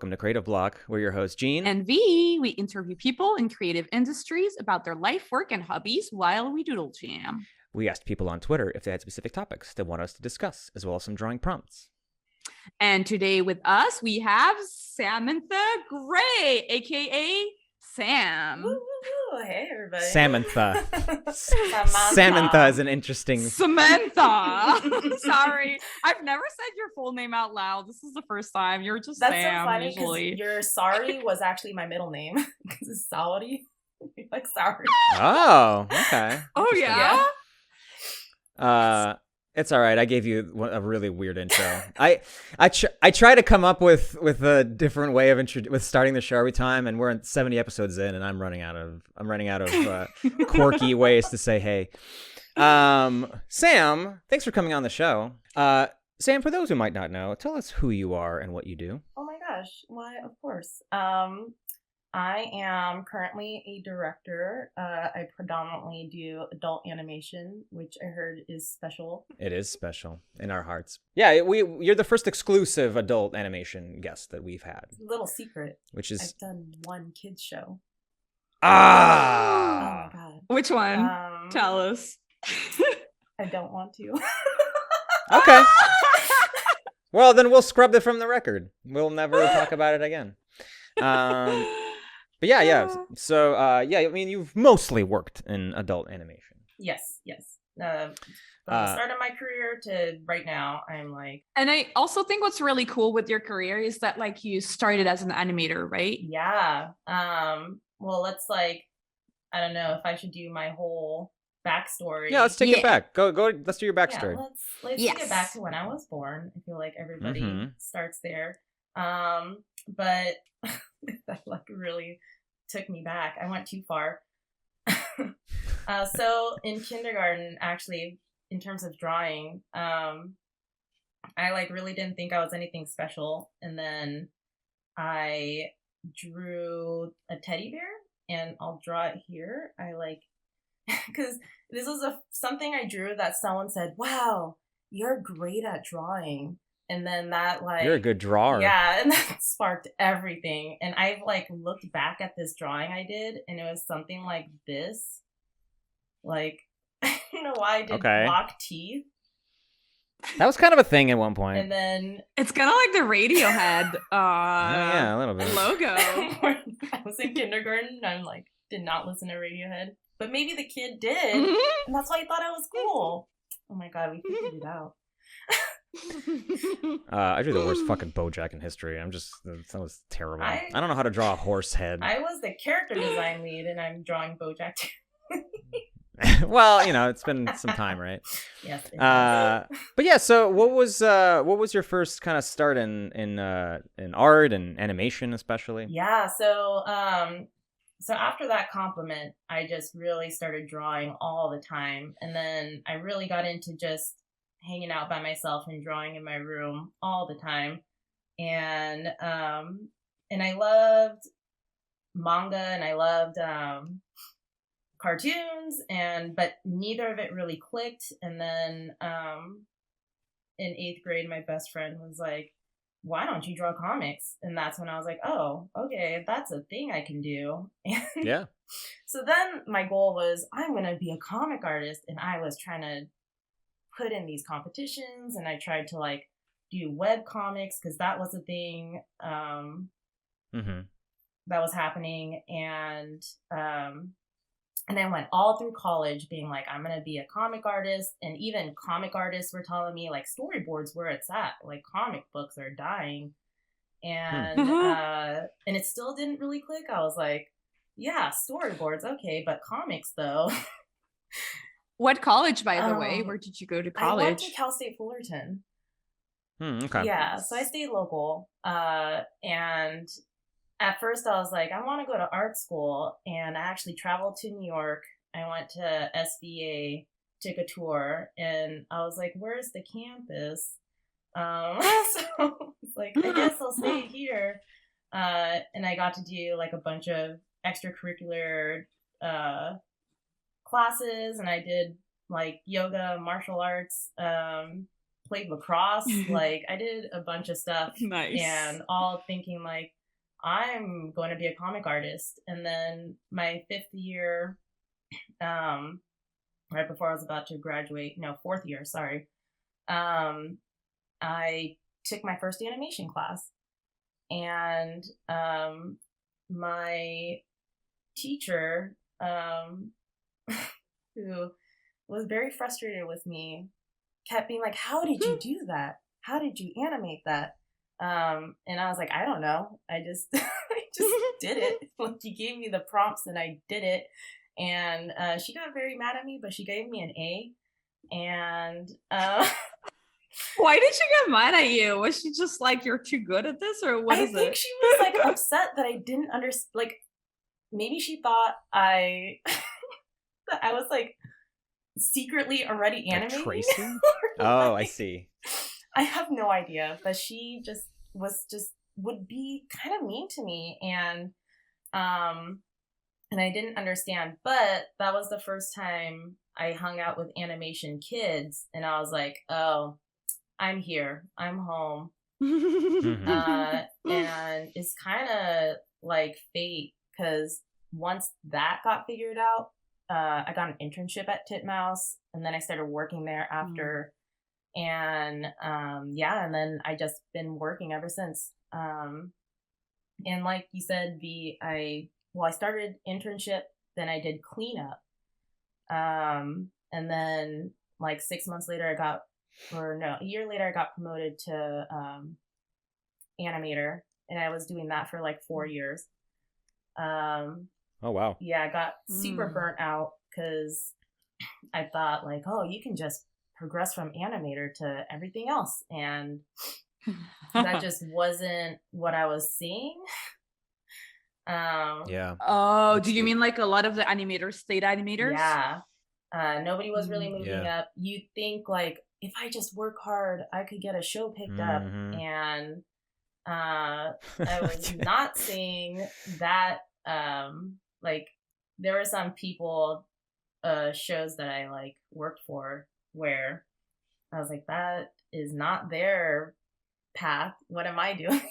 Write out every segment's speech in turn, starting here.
Welcome to Creative Block. We're your hosts, Gene and V. We interview people in creative industries about their life, work, and hobbies while we doodle jam. We asked people on Twitter if they had specific topics they want us to discuss, as well as some drawing prompts. And today with us, we have Samantha Gray, aka Sam. Woo, hey, everybody. Samantha. Samantha is an interesting... Samantha. Sorry. I've never said your full name out loud. This is the first time. You're just That's Sam, so funny usually. Your sorry was actually my middle name. Because it's Saudi. Like, sorry. Oh, okay. Oh, yeah? It's all right. I gave you a really weird intro. I try to come up with a different way of with starting the show every time, and we're 70 episodes in, and I'm running out of quirky ways to say hey. Sam, thanks for coming on the show. Sam, for those who might not know, tell us who you are and what you do. Oh my gosh. Why, of course. I am currently a director. I predominantly do adult animation, which I heard is special. It is special in our hearts. Yeah, you're the first exclusive adult animation guest that we've had. Little secret. Which is... I've done one kids show. Ah! Oh my god. Which one? Tell us. I don't want to. Okay. Well, then we'll scrub it from the record. We'll never talk about it again. But yeah. So, I mean, you've mostly worked in adult animation. Yes. From the start of my career to right now, I'm like... And I also think what's really cool with your career is that, like, you started as an animator, right? Yeah. Well, let's, like, I don't know if I should do my whole backstory. Yeah, let's take it back. Go. Let's do your backstory. Yeah, let's take it back to when I was born. I feel like everybody starts there. But that like really took me back. I went too far. So in kindergarten, actually, in terms of drawing, I like really didn't think I was anything special. And then I drew a teddy bear, and I'll draw it here. I like, because this was something I drew that someone said, "Wow, you're great at drawing." And then that, like... You're a good drawer. Yeah, and that sparked everything. And I've, like, looked back at this drawing I did, and it was something like this. Like, I don't know why I did block teeth. That was kind of a thing at one point. And then... It's kind of like the Radiohead yeah, a little bit. Logo. I was in kindergarten, and I, like, did not listen to Radiohead. But maybe the kid did, and that's why he thought I was cool. Oh my god, we figured it out. I drew the worst fucking Bojack in history. That was terrible. I don't know how to draw a horse head. I was the character design lead, and I'm drawing Bojack too. Well, you know, it's been some time, right? Yes. But yeah, so what was your first kind of start in art and animation, especially? Yeah, so after that compliment, I just really started drawing all the time, and then I really got into just hanging out by myself and drawing in my room all the time. And I loved manga, and I loved cartoons, but neither of it really clicked. And then in 8th grade, my best friend was like, "Why don't you draw comics?" And that's when I was like, "Oh, okay, that's a thing I can do." And yeah. So then my goal was, I'm going to be a comic artist. And I was trying to put in these competitions, and I tried to like do web comics because that was a thing that was happening. And I went all through college being like, I'm going to be a comic artist. And even comic artists were telling me like storyboards where it's at, like comic books are dying. And and it still didn't really click. I was like, yeah, storyboards, okay, but comics though. What college, by the way? Where did you go to college? I went to Cal State Fullerton. Okay. Yeah, so I stayed local. And at first I was like, I want to go to art school. And I actually traveled to New York. I went to SVA, took a tour, and I was like, where's the campus? So it's like, I guess I'll stay here. And I got to do like a bunch of extracurricular classes, and I did like yoga, martial arts played lacrosse. Like, I did a bunch of stuff. Nice. And all thinking, like, I'm going to be a comic artist. And then my 5th year, right before I was about to graduate, no, 4th year, sorry, I took my first animation class. And my teacher, who was very frustrated with me, kept being like, how did you do that? How did you animate that? And I was like, I don't know. I just I just did it. Like, you gave me the prompts and I did it. And she got very mad at me, but she gave me an A. And why did she get mad at you? Was she just like, you're too good at this, or what I is it? think she was like upset that I didn't understand. Like, maybe she thought that I was like secretly already animating. Like Tracy? Oh, I see. I have no idea, but she just would be kind of mean to me, and I didn't understand. But that was the first time I hung out with animation kids, and I was like, oh, I'm here, I'm home. And it's kind of like fate, because once that got figured out, I got an internship at Titmouse, and then I started working there after. And and then I just been working ever since. And like you said, I started internship, then I did cleanup, and then like 6 months later a year later I got promoted to animator, and I was doing that for like 4 years. Oh wow. Yeah, I got super burnt out because I thought like, oh, you can just progress from animator to everything else, and that just wasn't what I was seeing. Yeah. Oh, do you mean like a lot of the animators stayed animators? Yeah. Nobody was really moving up. You'd think like, if I just work hard, I could get a show picked up, and I was not seeing that. Like, there were some people, shows that I like worked for, where I was like, that is not their path. What am I doing?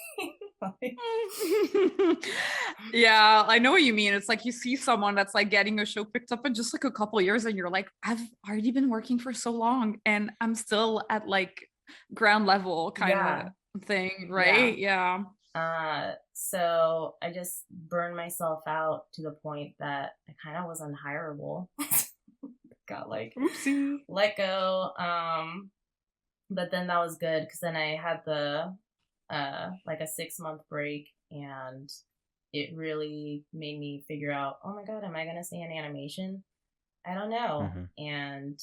Yeah, I know what you mean. It's like you see someone that's like getting a show picked up in just like a couple of years, and you're like, I've already been working for so long and I'm still at like ground level kind of thing, right? Yeah. So I just burned myself out to the point that I kind of was unhireable. Got like let go. But then that was good, because then I had the like a 6-month break, and it really made me figure out, oh my god, am I gonna stay in animation? I don't know. And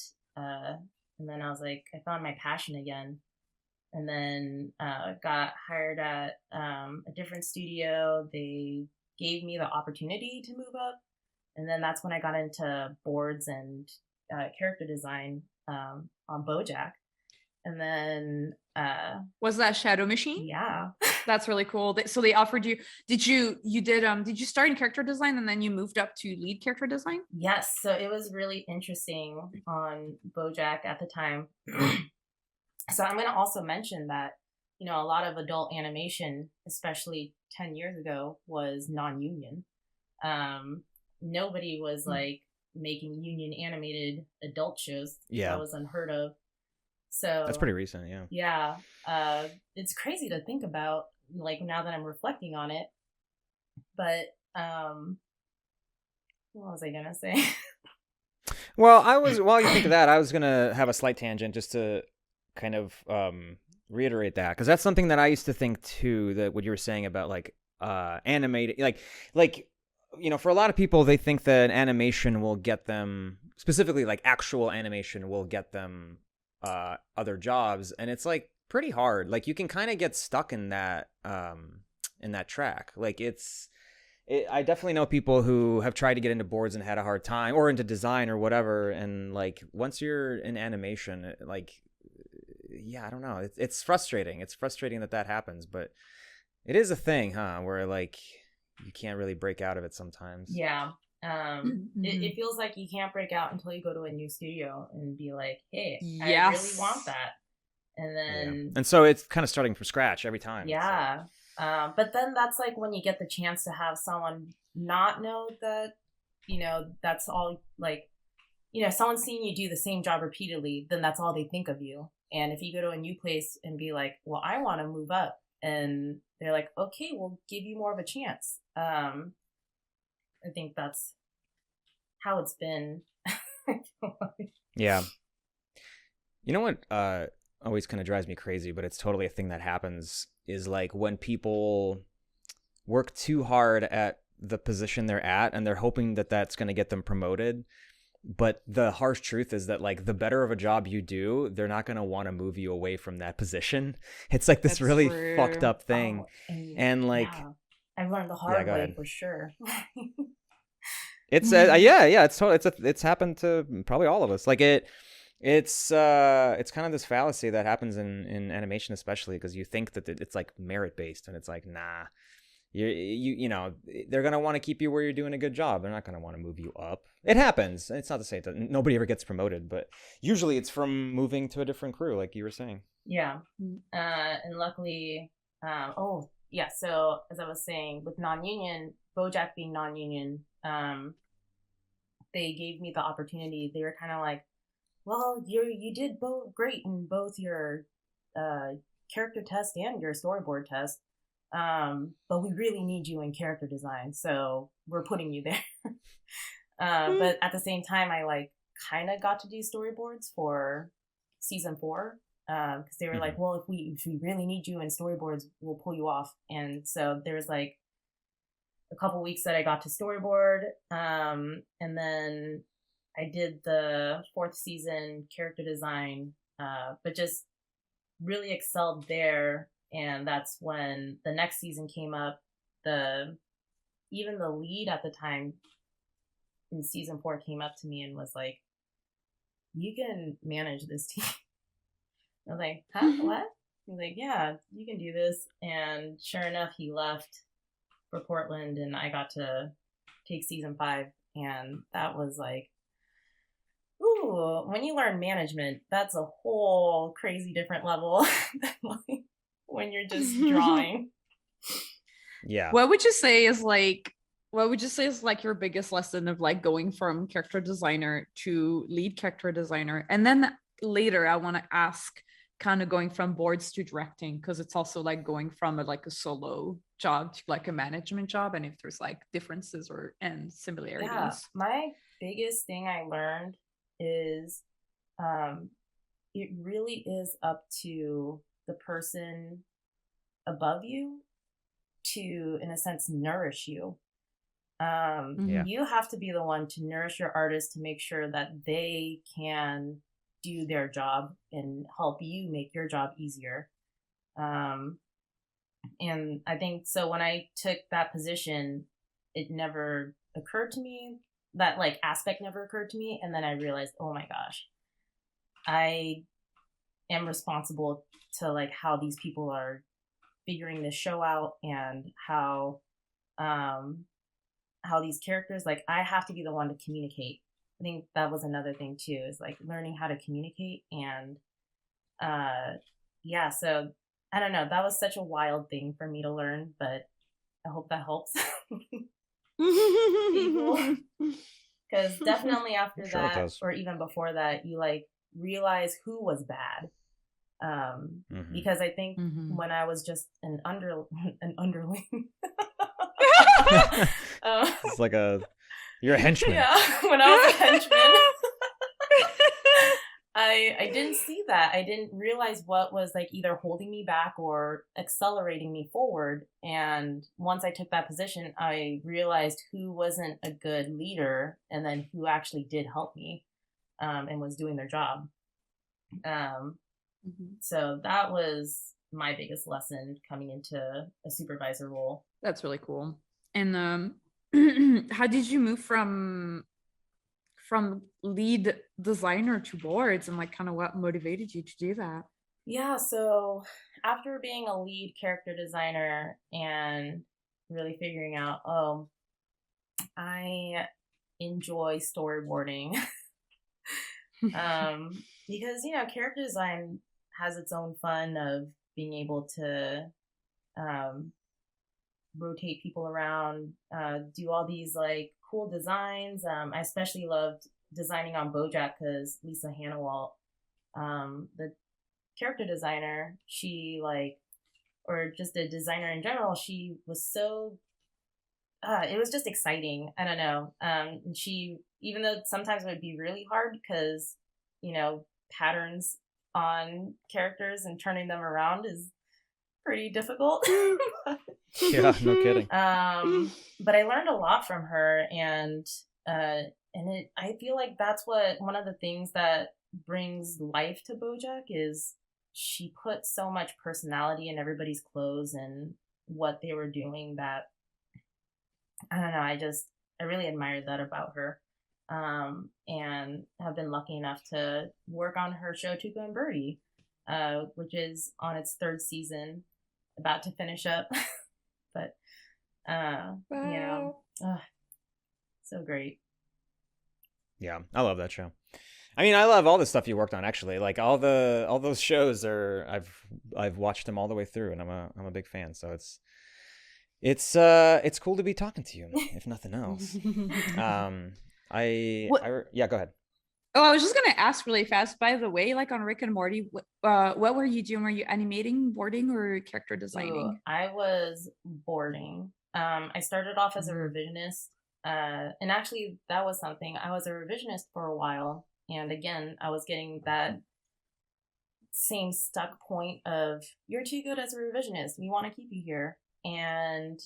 then I was like, I found my passion again, and then got hired at a different studio. They gave me the opportunity to move up, and then that's when I got into boards and character design on Bojack. And then was that Shadow Machine? Yeah. That's really cool. So they offered you, did you start in character design and then you moved up to lead character design? Yes. So it was really interesting on Bojack at the time. So I'm going to also mention that, you know, a lot of adult animation, especially 10 years ago, was non-union. Nobody was like making union animated adult shows. Yeah. That was unheard of. So that's pretty recent. Yeah. It's crazy to think about, like, now that I'm reflecting on it. But what was I gonna say? Well, while you think of that, I was gonna have a slight tangent just to kind of reiterate that, because that's something that I used to think too, that what you were saying about like animating, like you know, for a lot of people, they think that animation will get them, specifically like actual animation will get them other jobs, and it's like pretty hard. Like, you can kind of get stuck in that track. Like, I definitely know people who have tried to get into boards and had a hard time, or into design or whatever, and like once you're in animation, like, yeah, I don't know, it's frustrating. It's frustrating that happens, but it is a thing, where like you can't really break out of it sometimes. Yeah. It feels like you can't break out until you go to a new studio and be like, hey, I really want that. And then and so it's kind of starting from scratch every time. Yeah. But then that's like when you get the chance to have someone not know that, that's all, like, someone's seeing you do the same job repeatedly, then that's all they think of you. And if you go to a new place and be like, well, I want to move up, and they're like, okay, we'll give you more of a chance. I think that's how it's been. Yeah. You know what always kind of drives me crazy, but it's totally a thing that happens, is like when people work too hard at the position they're at and they're hoping that that's going to get them promoted. But the harsh truth is that, like, the better of a job you do, they're not going to want to move you away from that position. It's like this That's really true. fucked up thing. And like, I've learned the hard go way ahead. for sure. it's it's happened to probably all of us. Like it's kind of this fallacy that happens in animation, especially because you think that it's like merit based, and it's like, nah. You know, they're gonna want to keep you where you're doing a good job. They're not gonna want to move you up. It happens. It's not to say that nobody ever gets promoted, but usually it's from moving to a different crew, like you were saying. Yeah. And luckily, so as I was saying, with non-union, Bojack being non-union, they gave me the opportunity. They were kind of like, well, you did both great in both your character test and your storyboard test. But we really need you in character design, so we're putting you there. But at the same time, I like kind of got to do storyboards for season 4, because they were like, well, if we really need you in storyboards, we'll pull you off. And so there was like a couple weeks that I got to storyboard, and then I did the 4th season character design, but just really excelled there. And that's when the next season came up. Even the lead at the time in season 4 came up to me and was like, you can manage this team. I was like, huh? What? He's like, yeah, you can do this. And sure enough, he left for Portland, and I got to take season 5. And that was like, ooh, when you learn management, that's a whole crazy different level than like when you're just drawing. Yeah. What would you say is like your biggest lesson of like going from character designer to lead character designer? And then later I want to ask, kind of going from boards to directing, because it's also like going from a solo job to like a management job, and if there's like differences and similarities. Yeah, my biggest thing I learned is it really is up to the person above you to, in a sense, nourish you. You have to be the one to nourish your artist, to make sure that they can do their job and help you make your job easier. And I think so when I took that position, it never occurred to me, that like aspect never occurred to me. And then I realized, oh my gosh, I am responsible to like how these people are figuring this show out, and how these characters, like, I have to be the one to communicate. I think that was another thing too, is like learning how to communicate. And so I don't know, that was such a wild thing for me to learn, but I hope that helps people. Because definitely after that, or even before that, you like realize who was bad. Because I think when I was just an underling, it's like you're a henchman. Yeah, when I was a henchman, I didn't see that. I didn't realize what was like either holding me back or accelerating me forward. And once I took that position, I realized who wasn't a good leader, and then who actually did help me, and was doing their job. So that was my biggest lesson coming into a supervisor role. That's really cool. And how did you move from lead designer to boards, and like kind of what motivated you to do that? Yeah, so after being a lead character designer and really figuring out, I enjoy storyboarding. Because, character design has its own fun of being able to rotate people around, do all these like cool designs. I especially loved designing on Bojack because Lisa Hannawalt, the character designer, she like, or just a designer in general, she was so it was just exciting. I don't know. And she, even though sometimes it would be really hard because, you know, patterns on characters and turning them around is pretty difficult. Yeah, no kidding. But I learned a lot from her, and I feel like that's one of the things that brings life to Bojack is she put so much personality in everybody's clothes and what they were doing that I don't know, I really admired that about her. And have been lucky enough to work on her show Tuca and Birdie, which is on its 3rd season, about to finish up. But Wow. so great. Yeah, I love that show. I mean, I love all the stuff you worked on. Actually, like all those shows I've watched them all the way through, and I'm a big fan. So it's cool to be talking to you, if nothing else. Yeah, go ahead. Oh, I was just gonna ask really fast. By the way, like on Rick and Morty, what were you doing? Were you animating, boarding, or character designing? So I was boarding. I started off as a revisionist, and actually that was something. I was a revisionist for a while, and again, I was getting that same stuck point of you're too good as a revisionist. We want to keep you here, and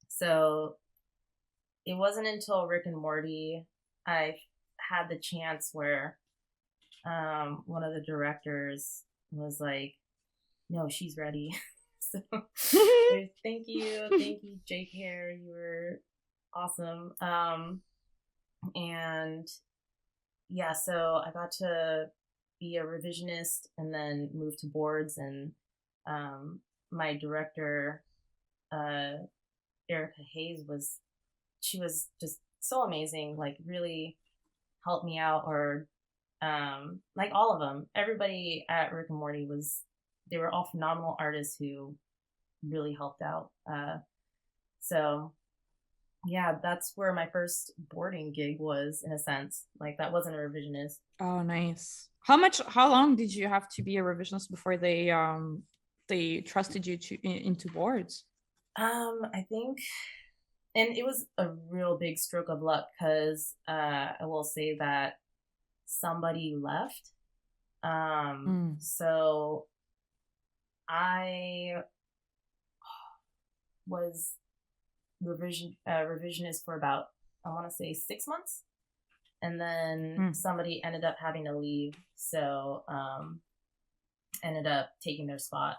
so it wasn't until Rick and Morty I had the chance where one of the directors was like, no, she's ready. So thank you Jake Hare, you were awesome. And yeah, so I got to be a revisionist and then move to boards, and my director Erica Hayes was just so amazing, like really helped me out, or like all of them, everybody at Rick and Morty they were all phenomenal artists who really helped out. So yeah, that's where my first boarding gig was, in a sense. Like that wasn't a revisionist. Oh, nice. How long did you have to be a revisionist before they trusted you into boards? I think, and it was a real big stroke of luck because I will say that somebody left. So I was revisionist for about, I want to say 6 months. And then somebody ended up having to leave. So ended up taking their spot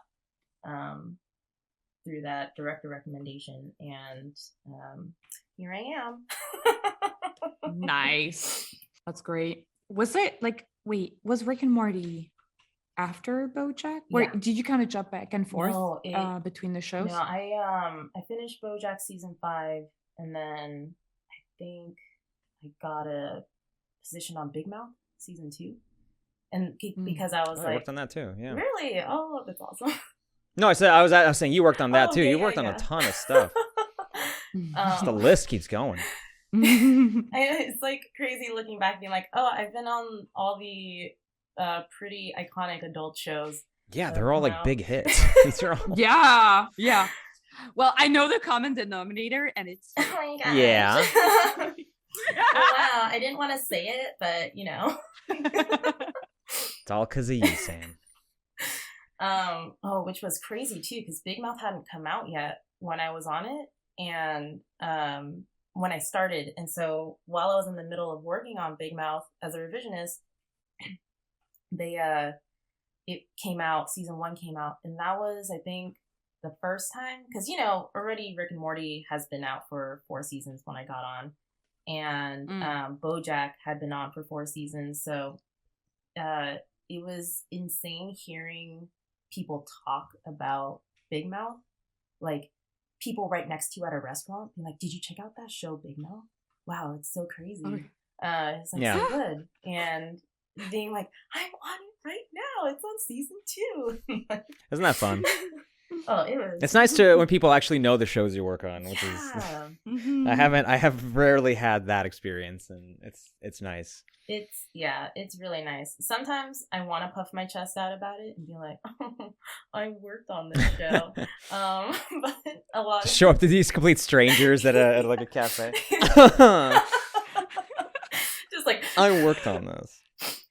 through that director recommendation. And here I am. Nice. That's great. Was Rick and Morty after Bojack? Yeah. Did you kind of jump back and forth between the shows? No, I finished Bojack season 5, and then I think I got a position on Big Mouth season 2, and because I was I worked on that too. Yeah. Really? Oh, that's awesome. No, I was saying you worked on that too. Okay, You worked on a ton of stuff. Just the list keeps going. It's like crazy looking back, being like, oh, I've been on all the pretty iconic adult shows. Yeah, they're all like big hits. These are all... Yeah. Well, I know the common denominator, and it's oh my gosh. Yeah. Wow, I didn't want to say it, but you know. It's all because of you, Sam. Which was crazy too, because Big Mouth hadn't come out yet when I was on it, and when I started, and so while I was in the middle of working on Big Mouth as a revisionist, it came out, season 1 came out, and that was, I think, the first time, because already Rick and Morty has been out for 4 seasons when I got on, and Bojack had been on for 4 seasons, so it was insane hearing people talk about Big Mouth, like people right next to you at a restaurant being like, did you check out that show Big Mouth? Wow, it's so crazy. It's like so good. And being like, I'm on it right now. It's on season 2. Isn't that fun? Oh, it was. It's nice to when people actually know the shows you work on, which is Mhm. I have rarely had that experience, and it's nice. It's really nice. Sometimes I want to puff my chest out about it and be like, oh, I worked on this show. But a lot of Show up to these complete strangers at like a cafe. just like, I worked on this.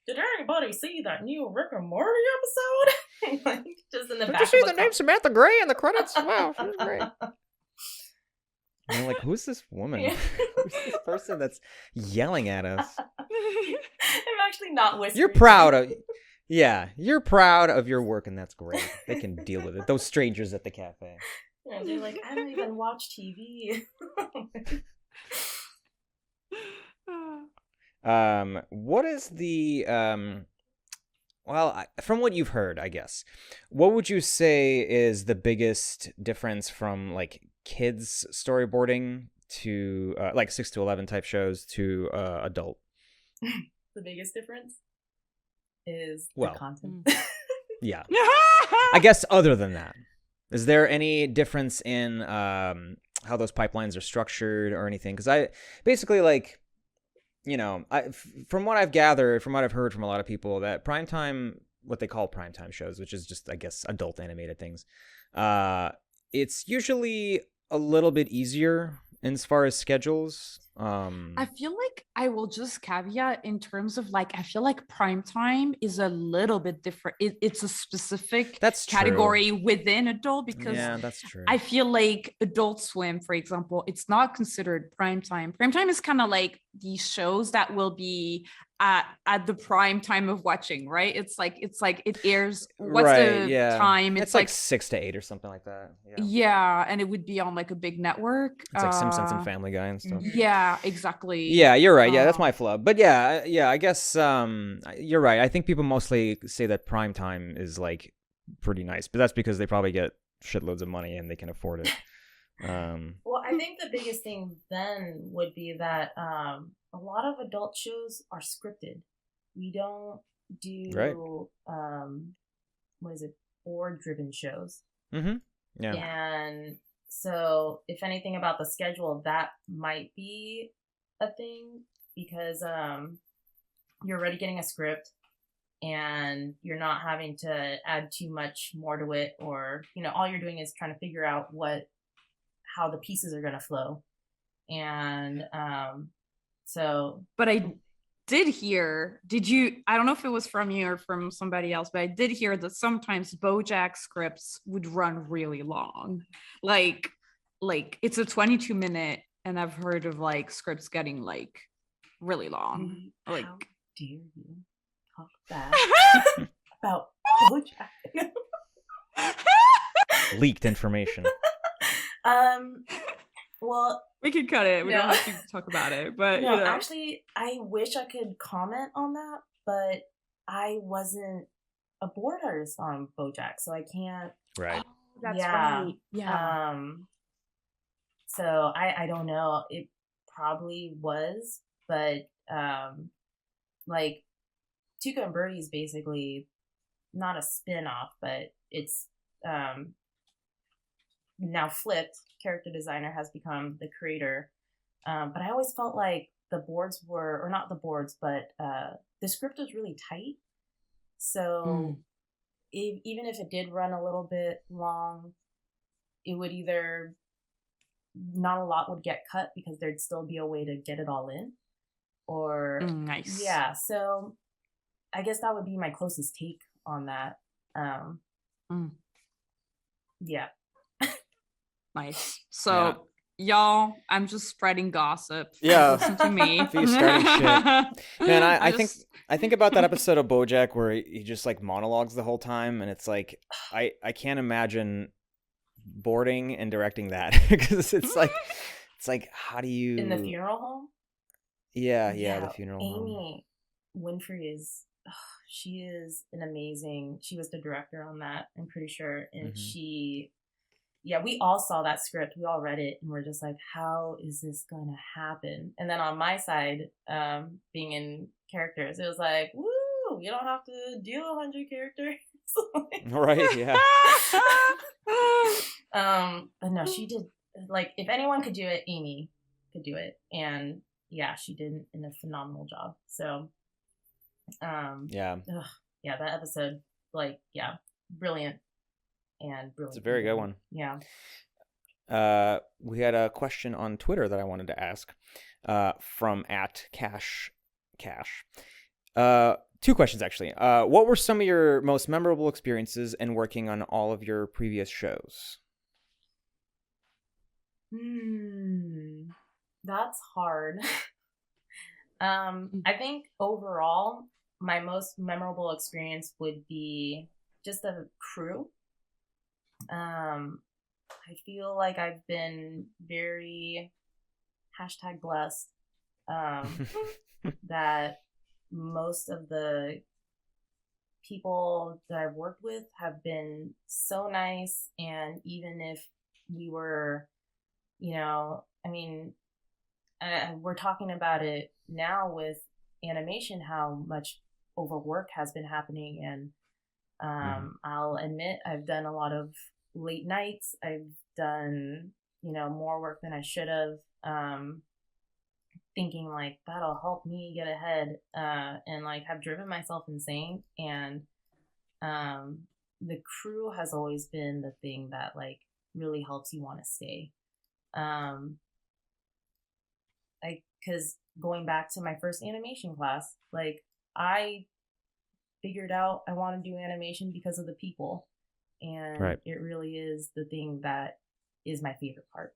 did anybody see that new Rick and Morty episode? Like, just in the Did back you see of the a name Samantha Gray in the credits? Wow, she was great. And I'm like, who's this woman? Yeah. Who's this person that's yelling at us? I'm actually not whispering. You're proud of, you're proud of your work, and that's great. They can deal with it. Those strangers at the cafe. Yeah, they're like, I don't even watch TV. What is the from what you've heard, I guess, what would you say is the biggest difference from like kids storyboarding to like 6 to 11 type shows to adult? The biggest difference is Well, the content. Yeah. I guess other than that, is there any difference in how those pipelines are structured or anything? Because I basically like, you know, from what I've gathered, from what I've heard from a lot of people, that primetime, what they call primetime shows, which is just, I guess, adult animated things, it's usually a little bit easier as far as schedules. I feel like I will just caveat in terms of like, I feel like prime time is a little bit different. It's a specific That's true. category within adult, because Yeah, that's true. I feel like Adult Swim, for example, it's not considered prime time. Prime time is kind of like these shows that will be at the prime time of watching, right? It's like it airs. What's Right, the yeah. time? It's like 6 to 8 or something like that. Yeah. Yeah, and it would be on like a big network. It's like Simpsons and Family Guy and stuff. Yeah, exactly. Yeah, you're right. Yeah, that's my flub. But yeah, I guess you're right. I think people mostly say that prime time is like pretty nice, but that's because they probably get shitloads of money and they can afford it. Well, I think the biggest thing then would be that a lot of adult shows are scripted. We don't do what is it, board driven shows. Mm-hmm. Yeah. And so if anything about the schedule, that might be a thing, because you're already getting a script and you're not having to add too much more to it, or, you know, all you're doing is trying to figure out how the pieces are going to flow. And But I did hear, I don't know if it was from you or from somebody else, but I did hear that sometimes Bojack scripts would run really long. Like it's a 22-minute, and I've heard of like scripts getting like really long. Like, how dare you talk bad about Bojack? Leaked information. Well, we could cut it. We no. don't have to talk about it. But no, you know. actually, I wish I could comment on that, but I wasn't a board artist on Bojack, so I can't. Right. Oh, that's Yeah. right. Yeah. So I don't know. It probably was, but like Tuca and Birdie is basically not a spin-off, but it's now flipped. Character designer has become the creator. But I always felt like the boards were, or not the boards, but the script was really tight. So even if it did run a little bit long, it would either, not a lot would get cut because there'd still be a way to get it all in. Or, nice. Yeah, so I guess that would be my closest take on that. Yeah. Nice. So, y'all, I'm just spreading gossip. Yeah. Listen to me. If starting shit. Man, I think about that episode of Bojack where he just like monologues the whole time, and it's like I can't imagine boarding and directing that, because it's like how do you, in the funeral home? Yeah, the funeral home. Amy Winfrey is, she is an amazing, she was the director on that, I'm pretty sure. And we all saw that script, we all read it, and we're just like, how is this gonna happen? And then on my side, being in characters, it was like, woo, woo, you don't have to do 100 characters. Right, yeah. But no, she did, like, if anyone could do it, Amy could do it. And yeah, she did a phenomenal job. So, Yeah. Yeah, that episode, like, yeah, brilliant. And brilliant. It's a very good one. Yeah. We had a question on Twitter that I wanted to ask from @Cash. Two questions, actually. What were some of your most memorable experiences in working on all of your previous shows? That's hard. I think overall, my most memorable experience would be just the crew. I feel like I've been very #blessed that most of the people that I've worked with have been so nice. And even if we were, I mean, we're talking about it now with animation, how much overwork has been happening. And I'll admit I've done a lot of late nights. I've done, more work than I should have, thinking like that'll help me get ahead, and like have driven myself insane. And the crew has always been the thing that like really helps you want to stay. Because going back to my first animation class, like I figured out I want to do animation because of the people. And right. It really is the thing that is my favorite part.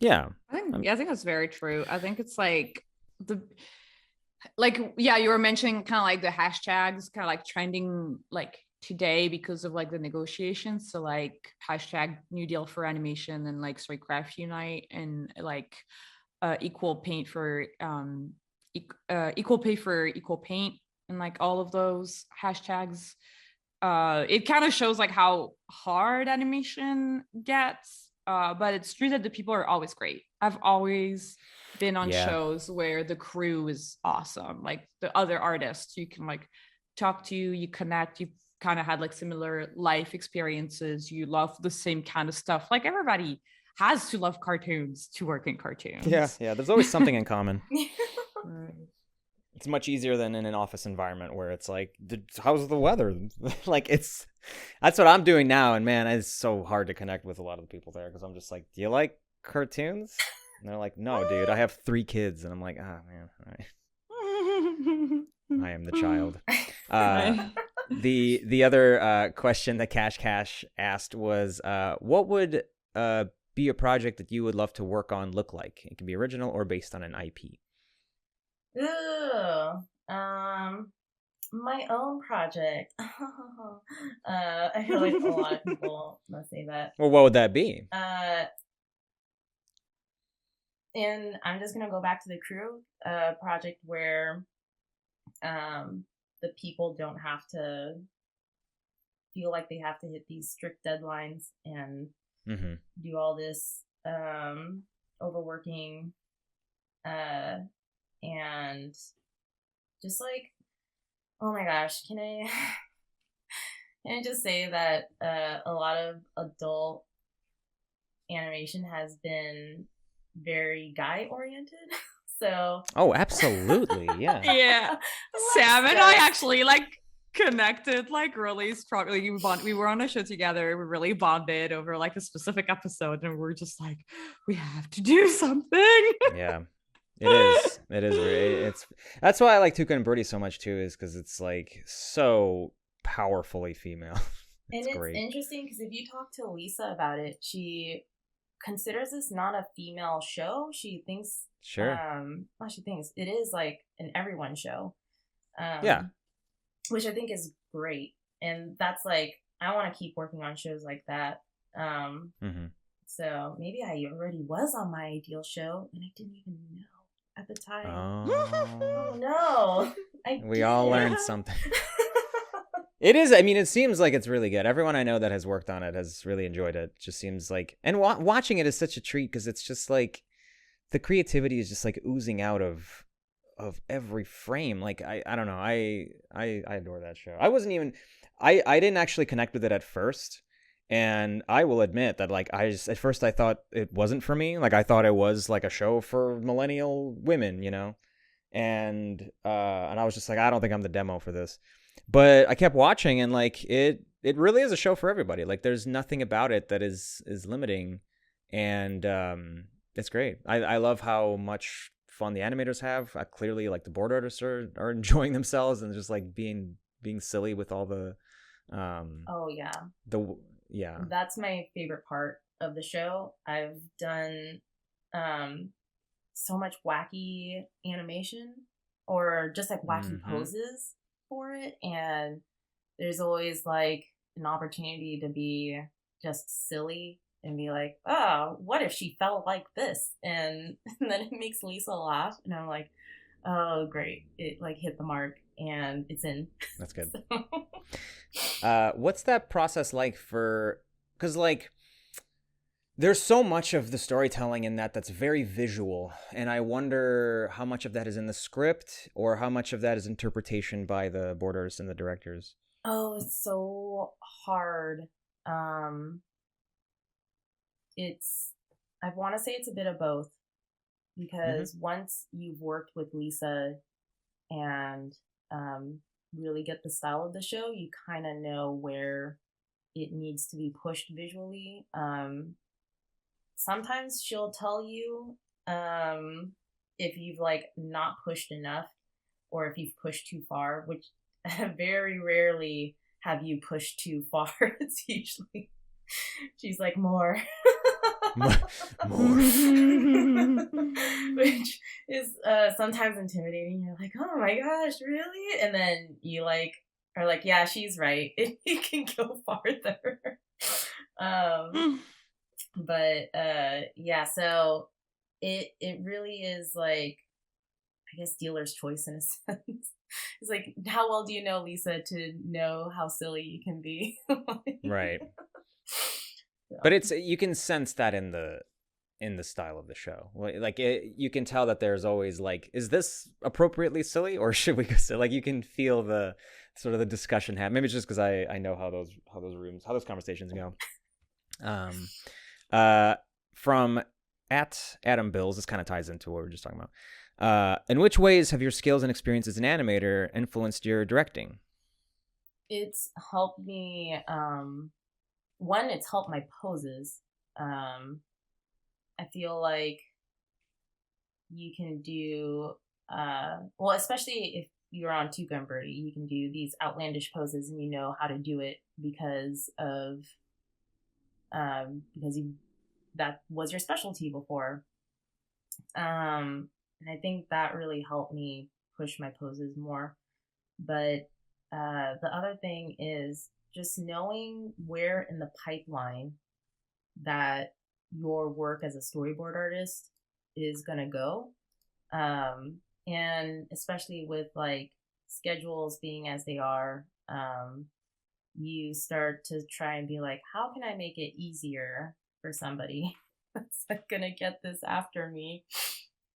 Yeah. I think that's very true. I think it's like you were mentioning kind of like the hashtags kind of like trending like today because of like the negotiations. So like #New Deal for animation and like Storycraft Unite and like equal pay for equal paint and like all of those hashtags. It kind of shows like how hard animation gets. But it's true that the people are always great. I've always been on shows where the crew is awesome. Like the other artists you can like talk to, you connect, you kind of had like similar life experiences. You love the same kind of stuff. Like everybody has to love cartoons to work in cartoons. Yeah. There's always something in common. Right. It's much easier than in an office environment where it's like, how's the weather? Like that's what I'm doing now. And man, it's so hard to connect with a lot of the people there because I'm just like, do you like cartoons? And they're like, no, dude, I have 3 kids. And I'm like, man, all right. I am the child. The other question that Cash asked was, what would be a project that you would love to work on look like? It can be original or based on an IP. Ooh, my own project. I feel like a lot of people must say that. Well, what would that be? And I'm just gonna go back to the crew project where the people don't have to feel like they have to hit these strict deadlines and do all this overworking, and just like, oh my gosh, can I just say that a lot of adult animation has been very guy oriented. So absolutely, yeah. Yeah. Sam and I actually like connected like really strongly. We were on a show together. We really bonded over like a specific episode, and we're just like, we have to do something. Yeah. It is. It's that's why I like Tuca and Birdie so much too, is because it's like so powerfully female. It's great. Interesting because if you talk to Lisa about it, she considers this not a female show. She thinks she thinks it is like an everyone show. Which I think is great, and that's like I want to keep working on shows like that. So maybe I already was on my ideal show and I didn't even know at the time. Oh no. We all learned something. It is. I mean, it seems like it's really good. Everyone I know that has worked on it has really enjoyed it. Just seems like, and watching it is such a treat because it's just like the creativity is just like oozing out of of every frame. Like I don't know. I adore that show. I didn't actually connect with it at first. And I will admit that, like, at first I thought it wasn't for me. Like, I thought it was like a show for millennial women, you know? And I was just like, I don't think I'm the demo for this. But I kept watching, and like, it really is a show for everybody. Like, there's nothing about it that is limiting. And it's great. I love how much fun the animators have. Clearly, like, the board artists are enjoying themselves and just like being silly with all the Oh yeah. Yeah. That's my favorite part of the show. I've done so much wacky animation or just like wacky poses for it, and there's always like an opportunity to be just silly and be like, oh, what if she felt like this? And then it makes Lisa laugh, and I'm like, oh great, it like hit the mark and it's in. That's good. What's that process like because like there's so much of the storytelling in that's very visual, and I wonder how much of that is in the script or how much of that is interpretation by the board artists and the directors. Oh, it's so hard. I want to say it's a bit of both, because once you've worked with Lisa and really get the style of the show, you kind of know where it needs to be pushed visually. Sometimes she'll tell you if you've like not pushed enough or if you've pushed too far, which very rarely have you pushed too far. It's usually she's like more. More. Which is sometimes intimidating. You're like, oh my gosh, really? And then you like are like, yeah, she's right. It can go farther. But yeah, so it really is like, I guess, dealer's choice in a sense. It's like, how well do you know Lisa to know how silly you can be? Right. But you can sense that in the style of the show. Like you can tell that there's always like, is this appropriately silly or should we go silly? Like you can feel the sort of the discussion happen. Maybe it's just because I know how those conversations go. From @AdamBills, this kind of ties into what we were just talking about. In which ways have your skills and experience as an animator influenced your directing? It's helped me. One, it's helped my poses. I feel like you can do, well, especially if you're on Tuca and Bertie, you can do these outlandish poses and you know how to do it because that was your specialty before. And I think that really helped me push my poses more. But the other thing is just knowing where in the pipeline that your work as a storyboard artist is going to go. And especially with like schedules being as they are, you start to try and be like, how can I make it easier for somebody that's like going to get this after me?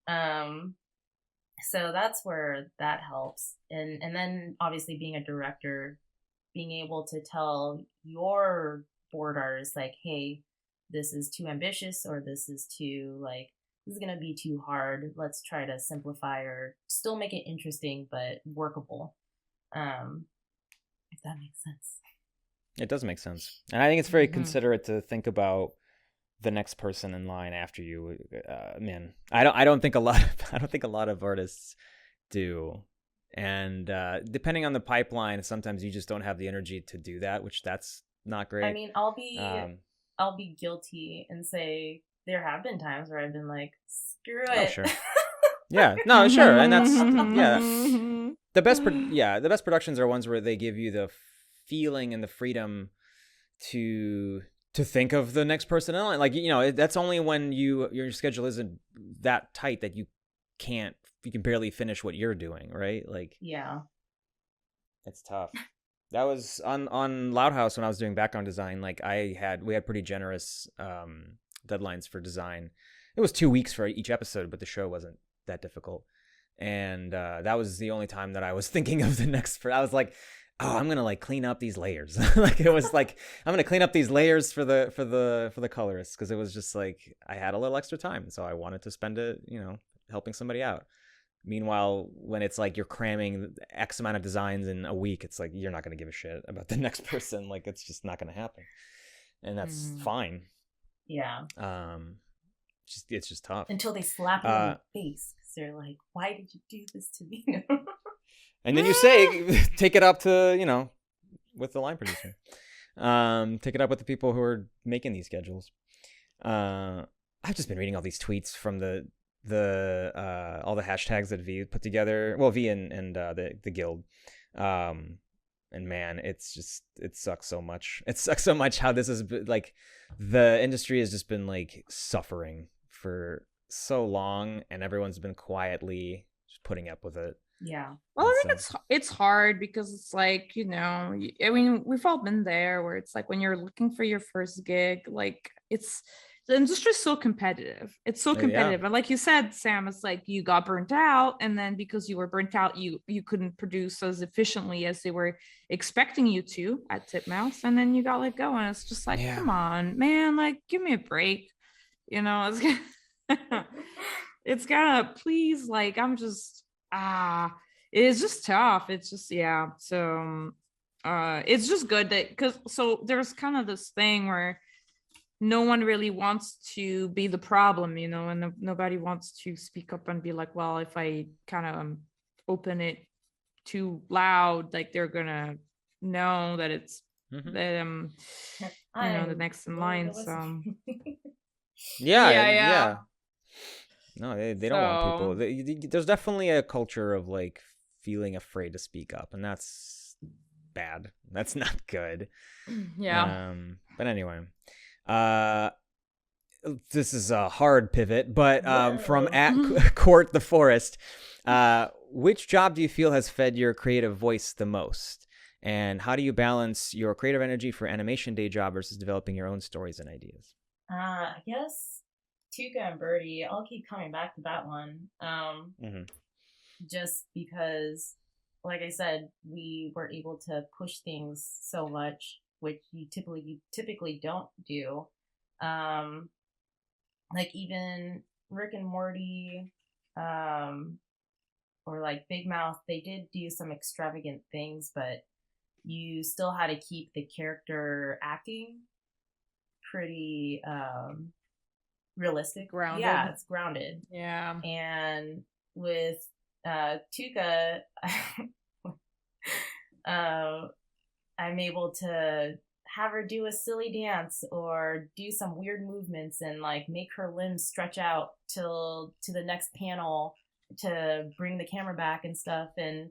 So that's where that helps. And then obviously being a director, being able to tell your board artist like, hey, this is too ambitious, or this is going to be too hard. Let's try to simplify or still make it interesting, but workable. If that makes sense. It does make sense. And I think it's very considerate to think about the next person in line after you. Man, I don't think a lot of artists do. And depending on the pipeline, sometimes you just don't have the energy to do that, which that's not great. I mean, I'll be guilty and say there have been times where I've been like, screw it. Oh, sure. Yeah, no, sure. And that's, yeah. The best productions are ones where they give you the feeling and the freedom to think of the next person in line. Like, you know, that's only when your schedule isn't that tight that you can barely finish what you're doing, right? Like, yeah, it's tough. That was on Loud House when I was doing background design. Like we had pretty generous deadlines for design. It was 2 weeks for each episode, but the show wasn't that difficult. And that was the only time that I was thinking of the next. I was like, oh, I'm gonna like clean up these layers. Like it was like I'm gonna clean up these layers for the colorists, because it was just like I had a little extra time, so I wanted to spend it, helping somebody out. Meanwhile, when it's like you're cramming X amount of designs in a week, it's like you're not gonna give a shit about the next person. Like it's just not gonna happen, and that's fine. Yeah. It's just tough until they slap you in the face, because they're like, "Why did you do this to me?" And then you say, take it up to, with the line producer. Take it up with the people who are making these schedules. I've just been reading all these tweets from the all the hashtags that V put together. Well, V and the guild. And man, it sucks so much. It sucks so much how this is like the industry has just been like suffering for so long, and everyone's been quietly just putting up with it. Yeah. Well, I mean, it's hard because it's like, I mean, we've all been there where it's like when you're looking for your first gig, like the industry is so competitive. It's so competitive. Yeah. And like you said, Sam, it's like you got burnt out, and then because you were burnt out, you couldn't produce as efficiently as they were expecting you to at Titmouse, and then you got let go. And it's just like, come on, man, like give me a break. It's gotta please, like I'm just it's just tough. It's just so it's just good that because there's kind of this thing where no one really wants to be the problem, and nobody wants to speak up and be like, well, if I kind of open it too loud, like they're gonna know that it's that the next in line. So yeah. No, they don't want people. There's definitely a culture of like feeling afraid to speak up, and that's bad. That's not good. Yeah. But anyway, this is a hard pivot, but from at Court the Forest, which job do you feel has fed your creative voice the most? And how do you balance your creative energy for animation day job versus developing your own stories and ideas? I guess Tuca and Birdie, I'll keep coming back to that one. Just because, like I said, we were able to push things so much, which you typically don't do. Like even Rick and Morty, or like Big Mouth, they did do some extravagant things, but you still had to keep the character acting pretty realistic. Grounded. Yeah, it's grounded. Yeah. And with Tuca, I'm able to have her do a silly dance or do some weird movements and like make her limbs stretch out to the next panel to bring the camera back and stuff, and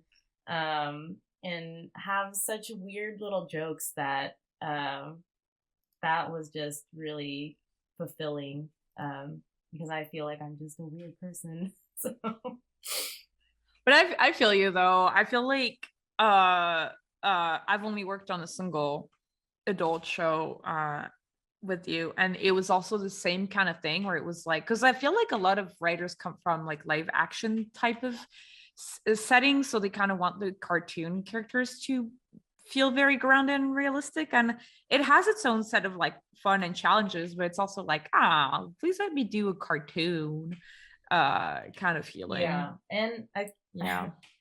have such weird little jokes that that was just really fulfilling, because I feel like I'm just a weird person. So. But I feel you though. I feel like I've only worked on a single adult show with you, and it was also the same kind of thing where it was like, because I feel like a lot of writers come from like live action type of settings, so they kind of want the cartoon characters to feel very grounded and realistic, and it has its own set of like fun and challenges, but it's also like, please let me do a cartoon kind of feeling. Yeah. And I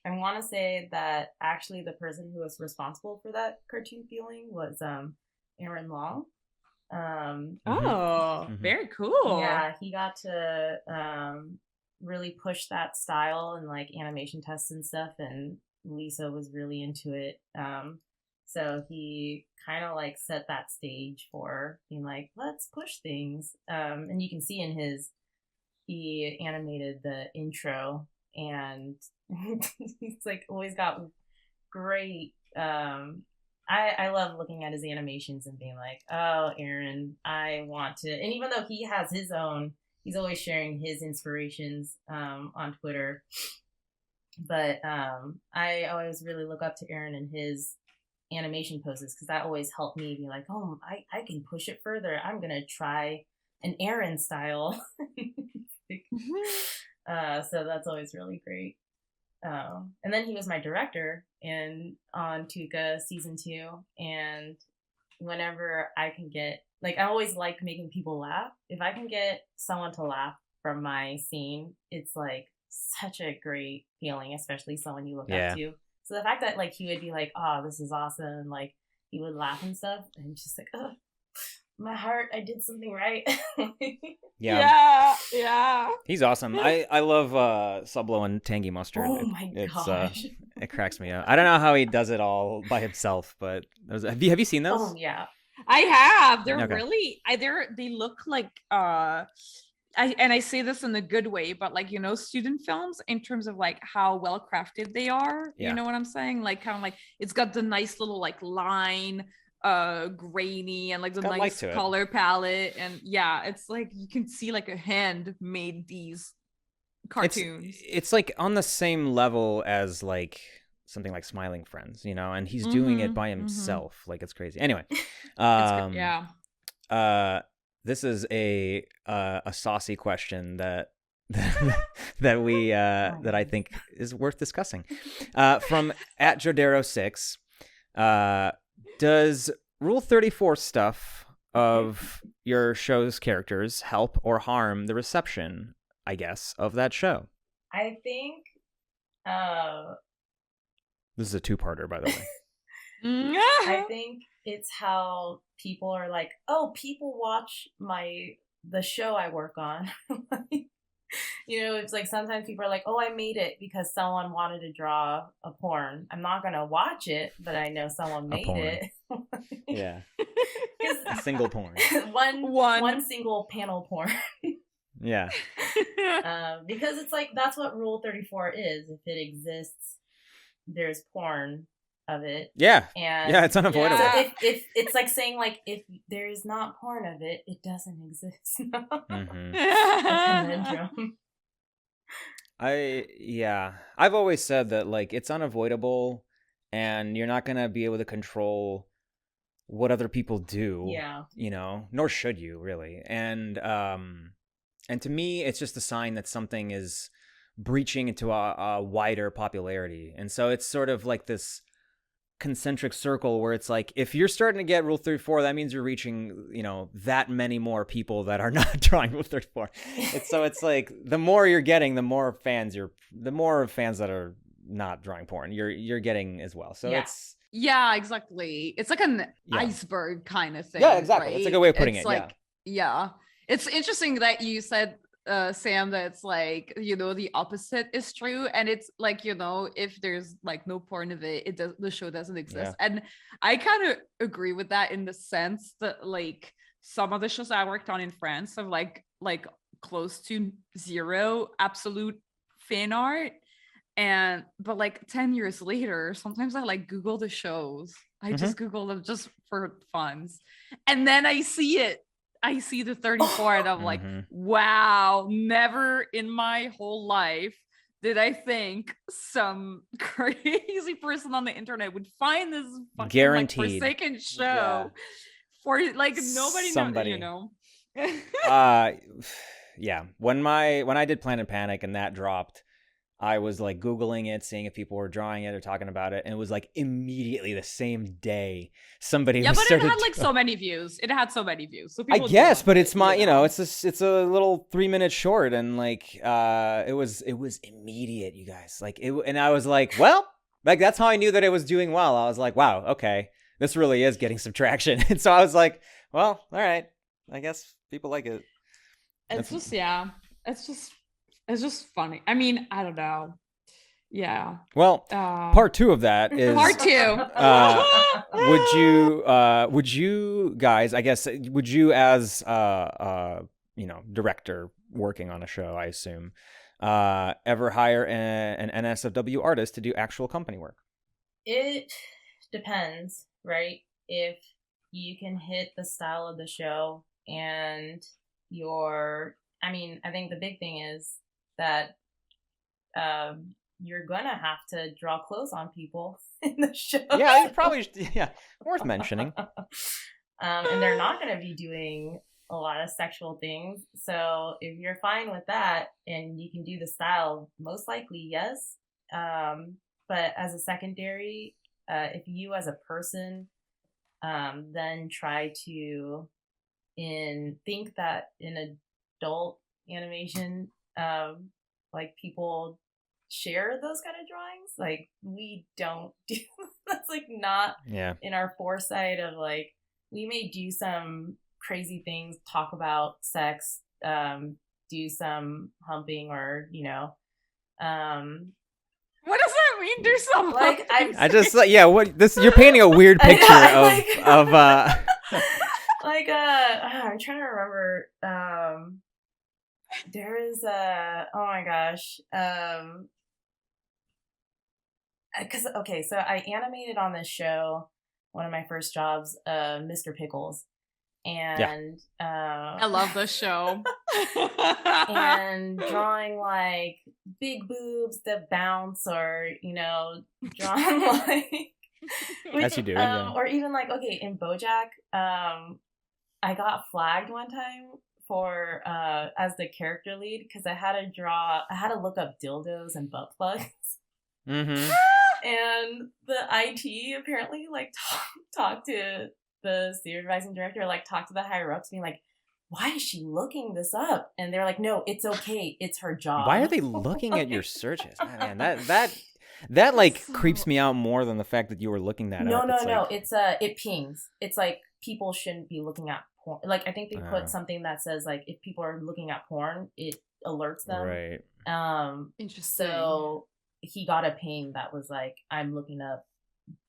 want to say that actually the person who was responsible for that cartoon feeling was Aaron Long. Very cool. Yeah, he got to really push that style and like animation tests and stuff, and Lisa was really into it. So he kind of like set that stage for being like, let's push things. And you can see in he animated the intro, and he's like always got great. I love looking at his animations and being like, oh, Aaron, I want to. And even though he has his own, he's always sharing his inspirations on Twitter. But I always really look up to Aaron and his animation poses, because that always helped me be like, oh, I can push it further. I'm going to try an Aaron style. So that's always really great. And then he was my director on Tuca season 2. And whenever I can get, like, I always like making people laugh. If I can get someone to laugh from my scene, it's like such a great feeling, especially someone you look up to. So the fact that like he would be like, "Oh, this is awesome," like he would laugh and stuff, and just like, "Oh, my heart, I did something right." Yeah. He's awesome. I love Sublo and Tangy Mustard. Oh my gosh. It cracks me up. I don't know how he does it all by himself, but have you seen those? Oh yeah, I have. They're Okay. really, they look like I say this in a good way, but like, you know, student films in terms of like how well crafted they are. Yeah. You know what I'm saying? Like kind of like it's got the nice little like line, grainy, and like the got light nice to it. color palette. And yeah, it's like you can see like a hand made these cartoons. It's like on the same level as like something like Smiling Friends, you know, and he's doing it by himself. Like it's crazy. Anyway, this is a saucy question that that I think is worth discussing. From @Jodero6, does Rule 34 stuff of your show's characters help or harm the reception, I guess, of that show? I think. This is a two-parter, by the way. I think it's how people are like, oh, people watch the show I work on. You know, it's like sometimes people are like, oh, I made it because someone wanted to draw a porn. I'm not gonna watch it, but I know someone made it. Yeah. A single porn. One single panel porn. Yeah. Because it's like that's what Rule 34 is. If it exists, there's porn of it. Yeah. And it's unavoidable. So if it's like saying like if there is not porn of it, it doesn't exist. I've always said that like it's unavoidable and you're not gonna be able to control what other people do. Yeah. You know, nor should you really. And to me it's just a sign that something is breaching into a wider popularity. And so it's sort of like this concentric circle where it's like if you're starting to get Rule 34, that means you're reaching, you know, that many more people that are not drawing Rule 34. So it's like the more you're getting, the more fans that are not drawing porn you're getting as well. So it's exactly. It's like an iceberg kind of thing. Yeah, exactly. Right? It's a good way of putting it's it. Like, yeah. It's interesting that you said, Sam, that it's like, you know, the opposite is true, and it's like, you know, if there's like no porn of it, the show doesn't exist. And I kind of agree with that in the sense that like some of the shows I worked on in France have like close to zero absolute fan art, but like 10 years later, sometimes I like Google the shows. I just Google them just for funs, and then I see the 34 and I'm like, wow, never in my whole life did I think some crazy person on the internet would find this fucking guaranteed like, forsaken show for like nobody knows, you know. When I did Planet Panic and that dropped, I was like Googling it, seeing if people were drawing it or talking about it, and it was like immediately the same day somebody but it had like so many views. It had so many views. So people I guess, but it's my, you know, it's a little 3-minute short, and like it was immediate, you guys. Like and I was like, well, like that's how I knew that it was doing well. I was like, wow, okay, this really is getting some traction. And so I was like, well, all right, I guess people like it. It's just funny. I mean, I don't know. Yeah. Well, part 2 of that is part 2. Would you guys, I guess, would you as you know, director working on a show, I assume, ever hire an NSFW artist to do actual company work? It depends, right? If you can hit the style of the show and I think the big thing is that you're gonna have to draw clothes on people in the show. Yeah, you probably worth mentioning. And they're not gonna be doing a lot of sexual things. So if you're fine with that and you can do the style, most likely yes. But as a secondary, if you as a person then try to think that in adult animation, like people share those kind of drawings, like we don't do. That's like not in our foresight of like, we may do some crazy things, talk about sex, do some humping, or what does that mean? Do something like I just what this, you're painting a weird picture of like I'm trying to remember. There is oh my gosh, because okay, so I animated on this show, one of my first jobs, Mr. Pickles, and I love this show. and drawing like big boobs that bounce, or drawing like as you do, or even like, okay, in Bojack, I got flagged one time for as the character lead because I had to look up dildos and butt plugs. Mm-hmm. And the IT apparently like talked to the supervising director, like talked to the higher ups, being like, why is she looking this up? And they're like, no, it's okay, it's her job. Why are they looking at your searches? Man, that like creeps me out more than the fact that you were looking that up. No, it's it pings. It's like people shouldn't be looking at porn. Like I think they put something that says like if people are looking at porn, it alerts them. Right. Interesting. So he got a ping that was like, I'm looking up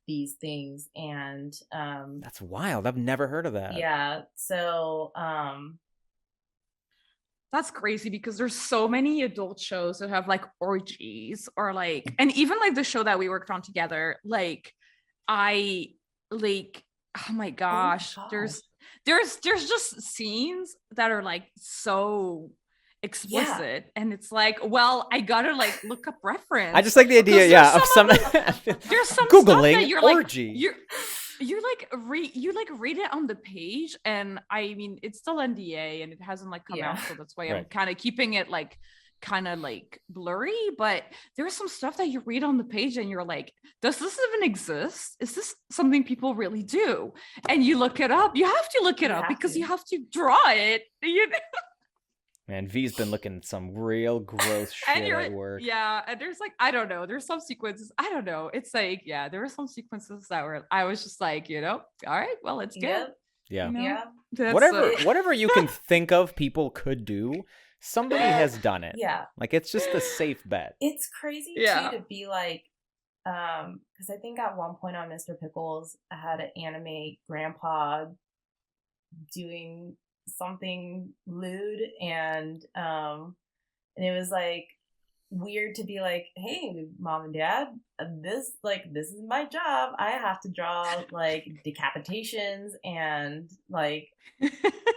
these things, and that's wild. I've never heard of that. Yeah. So that's crazy because there's so many adult shows that have like orgies, or like, and even like the show that we worked on together, like I like, oh my gosh, there's just scenes that are like so explicit, and it's like, well, I gotta like look up reference. I just like the idea, of some there's some Googling stuff that you're orgy. Like, you read it on the page, and I mean it's still NDA and it hasn't like come out, so that's why I'm kind of keeping it like kind of like blurry. But there's some stuff that you read on the page and you're like, does this even exist? Is this something people really do? And you look it up. You have to look it up because you have to draw it. Man, V's been looking at some real gross shit at work. Yeah, and there's like, I don't know, there's some sequences, I don't know. It's like, yeah, there were some sequences that were, I was just like, all right, well, it's good. Yeah. Whatever you can think of people could do, somebody has done it. Yeah. Like, it's just a safe bet. It's crazy, too, to be like, because I think at one point on Mr. Pickles, I had to animate Grandpa doing something lewd, and it was like weird to be like, hey, mom and dad, this is my job. I have to draw like decapitations and like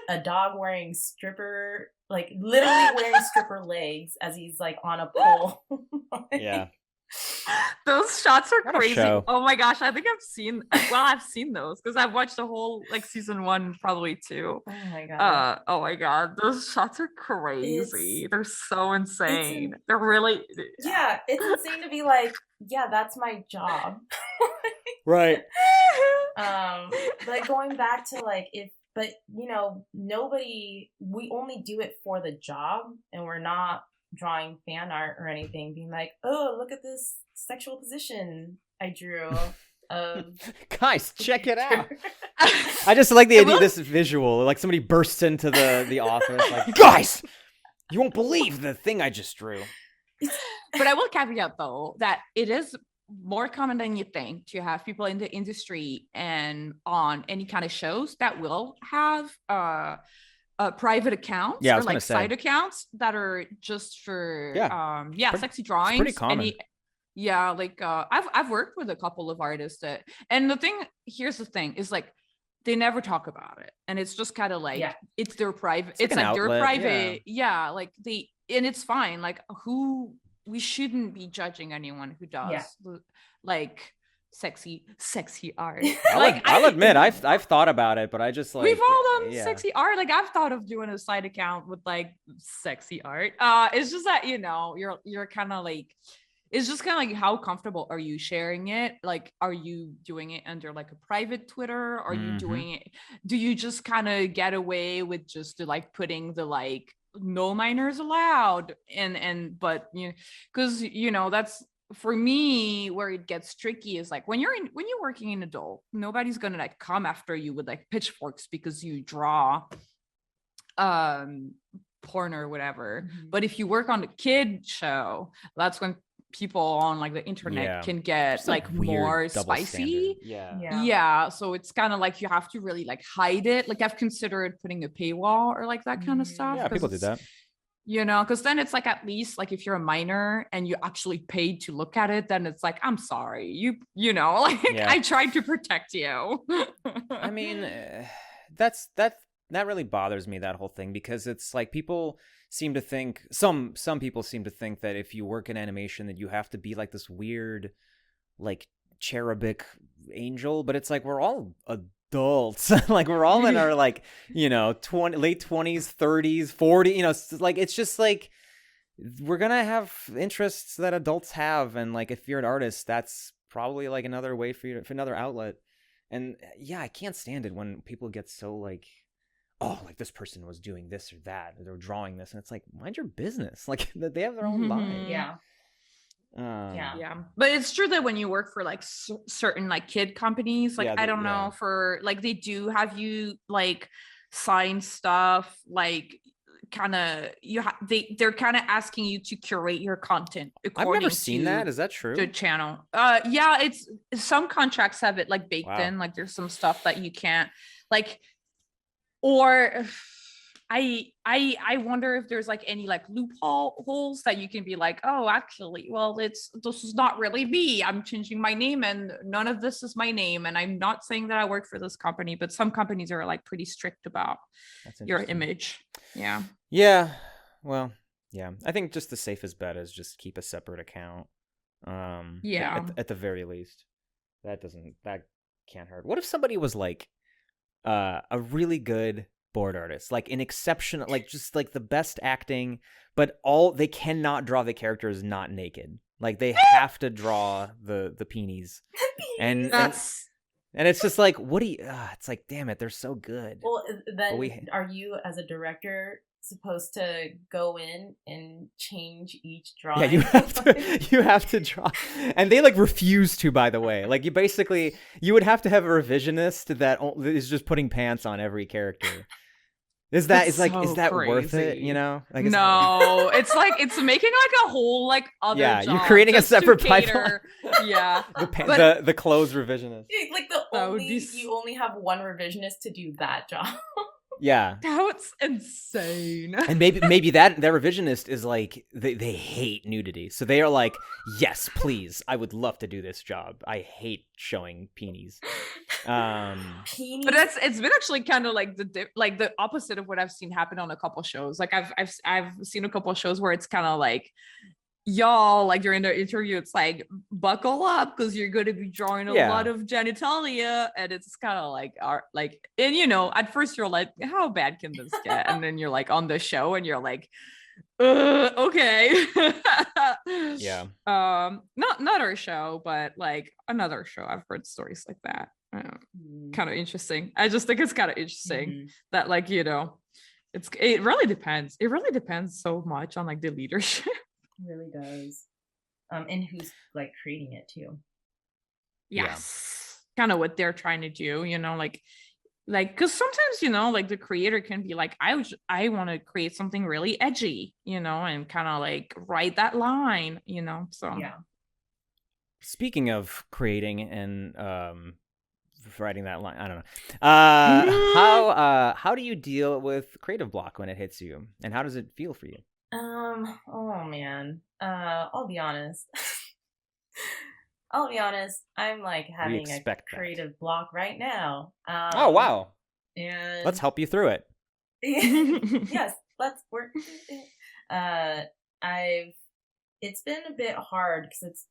a dog wearing stripper, like literally wearing stripper legs as he's like on a pole. Yeah. Those shots are crazy. Oh my gosh, I think I've seen those because I've watched the whole like season 1 probably too. Oh my god, those shots are crazy. They're so insane. They're really it's insane to be like, yeah, that's my job. Right. But going back to like, but nobody, we only do it for the job, and we're not drawing fan art or anything being like, oh, look at this sexual position I drew of guys, check it out. I just like the idea, this visual, like somebody bursts into the office like, guys, you won't believe the thing I just drew. But I will caveat though that it is more common than you think to have people in the industry and on any kind of shows that will have private accounts or like side accounts that are just for sexy drawings. Pretty common. I've worked with a couple of artists and here's the thing is like they never talk about it, and it's just kind of like it's their private, it's like outlet, their private like they, and it's fine, like we shouldn't be judging anyone who does like sexy art. I'll admit I've thought about it, but I just like, we've all done sexy art. Like I've thought of doing a side account with like sexy art. It's just that you're kind of like, it's just kind of like, how comfortable are you sharing it? Like, are you doing it under like a private Twitter? Are you doing it? Do you just kind of get away with just like putting the like no minors allowed but you know, because you know that's for me where it gets tricky is like when you're working in adult, nobody's gonna like come after you with like pitchforks because you draw porn or whatever. But if you work on the kid show, that's when people on like the internet can get just like more spicy. Yeah, so it's kind of like you have to really like hide it. Like I've considered putting a paywall or like that kind of stuff. Yeah, people do that. You know, because then it's like at least like if you're a minor and you actually paid to look at it, then it's like, I'm sorry, you know, like I tried to protect you. I mean, that really bothers me, that whole thing, because it's like people seem to think, some people seem to think that if you work in animation that you have to be like this weird like cherubic angel, but it's like we're all adults. Like we're all in our like, you know, late 20s, 30s, 40, you know, it's just like we're gonna have interests that adults have, and like if you're an artist, that's probably like another way for you for another outlet. And yeah, I can't stand it when people get so like, oh, like this person was doing this or that, or they're drawing this, and it's like, mind your business. Like they have their own lives. Yeah, but it's true that when you work for like certain like kid companies, like I don't know, for like they do have you like sign stuff, like kind of they're kind of asking you to curate your content. I've never seen that. Is that true? The channel, yeah, it's some contracts have it like baked in. Like there's some stuff that you can't like, or I wonder if there's like any like loopholes that you can be like, oh, actually, well, this is not really me. I'm changing my name, and none of this is my name. And I'm not saying that I work for this company, but some companies are like pretty strict about your image. Yeah. Yeah. Well, yeah. I think just the safest bet is just keep a separate account. At the very least, that can't hurt. What if somebody was like a really good board artist, like an exceptional, like just like the best acting, but they cannot draw the characters not naked. Like they have to draw the peenies, and it's just like, what do you? It's like, damn it, they're so good. Well, then are you as a director supposed to go in and change each drawing? Yeah, you have to draw, and they like refuse to. By the way, like you would have to have a revisionist that is just putting pants on every character. Is that worth it? You know? Like, no, it's like it's making like a whole like other. Yeah, job you're creating a separate pipeline. Yeah, the clothes revisionist. Like you only have one revisionist to do that job. Yeah, that's insane. And maybe that revisionist is like they hate nudity, so they are like, yes, please, I would love to do this job. I hate showing peenies. But it's been actually kind of like the opposite of what I've seen happen on a couple shows. Like I've seen a couple shows where it's kind of like, y'all, like during the interview, it's like, buckle up because you're going to be drawing a lot of genitalia, and it's kind of like and you know, at first you're like, how bad can this get? And then you're like on the show and you're like, okay. Yeah. Not our show, but like another show. I've heard stories like that. Kind of interesting. I just think it's kind of interesting that, like, you know, it really depends. It really depends so much on like the leadership. It really does. And who's like creating it too. Yes. Kind of what they're trying to do, you know, like because sometimes, you know, like the creator can be like, I want to create something really edgy, you know, and kind of like write that line, you know. So yeah. Speaking of creating and writing that line, I don't know. How do you deal with creative block when it hits you, and how does it feel for you? Oh man. I'll be honest. I'm like having a creative block right now. Oh wow. And let's help you through it. Yes, let's work. It's been a bit hard because it's